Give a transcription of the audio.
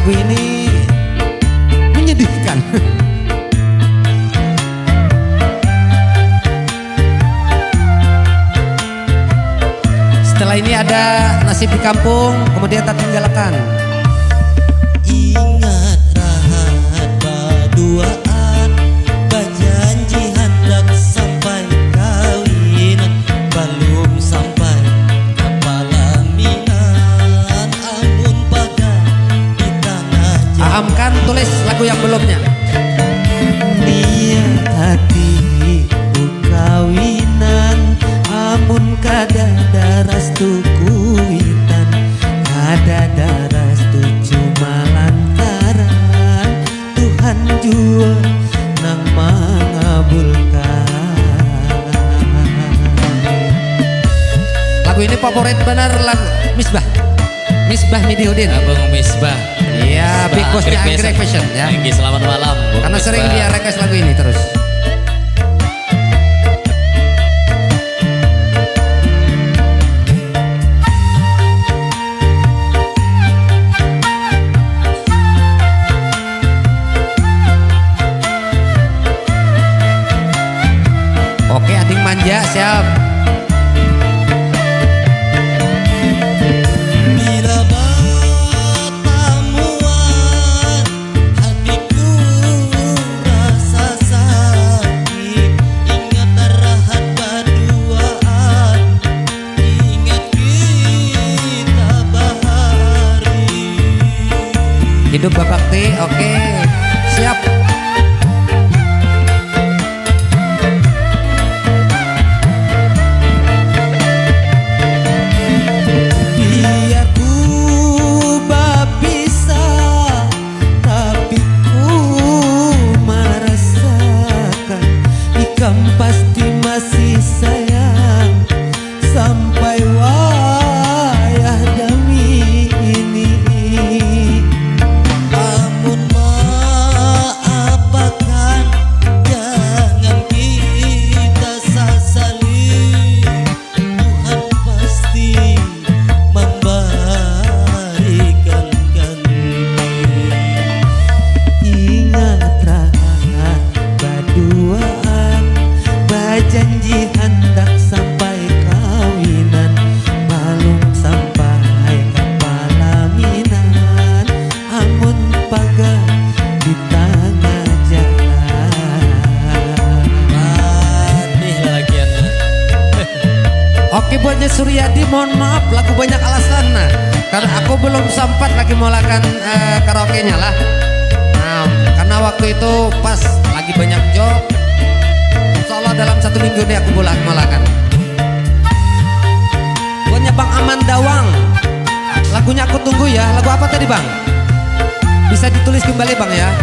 lagu ini menyedihkan. Setelah ini ada Nasib di Kampung, kemudian Tak Tinggalkan. Ingat rahat baduaan, bajanji hendak sampai kawinan, belum sampai kapalaminan, amun pagar di tanah jalan. Pahamkan, tulis lagu yang belumnya. Niat hati kawinan, amun kada daras tu kuitan, kada daras tu cuma lantaran Tuhan jua nang mengabulkan. Lagu ini favorit benar lagu Misbah Midihudin. Abang Misbah. Iya, bigbossnya Anggrek Fashion ya. Anggi, selamat malam Bung Karena Misbah. sering dia request lagu ini terus. Oke, Ading Manja siap. Bila bertemuan, hatiku rasa sakit. Ingat rahat berduaan, ingat kita bahari. Hidup Babakti, oke. Siap. Biar ku berpisah, tapi ku merasakan ikam pasti masih sayang sampai wayah demi ini. Amun maafkan, jangan kita sasali, Tuhan pasti memberikan ganti. Ingat rahat berduaan, berjanji hendak sampai kawinan, belum sampai kapalaminan, amun pagar di tengah jalan. Nih lagian. Oke, buatnya Suryadi, mohon maaf lagu banyak alasan. Nah, karena aku belum sempat lagi molakan karaoke-nya lah. Nah, karena waktu itu pas lagi banyak job. Insya Allah dalam 1 minggu ini aku molakan. Buatnya Bang Aman Dawang, lagunya aku tunggu ya. Lagu apa tadi Bang? Bisa ditulis kembali Bang ya.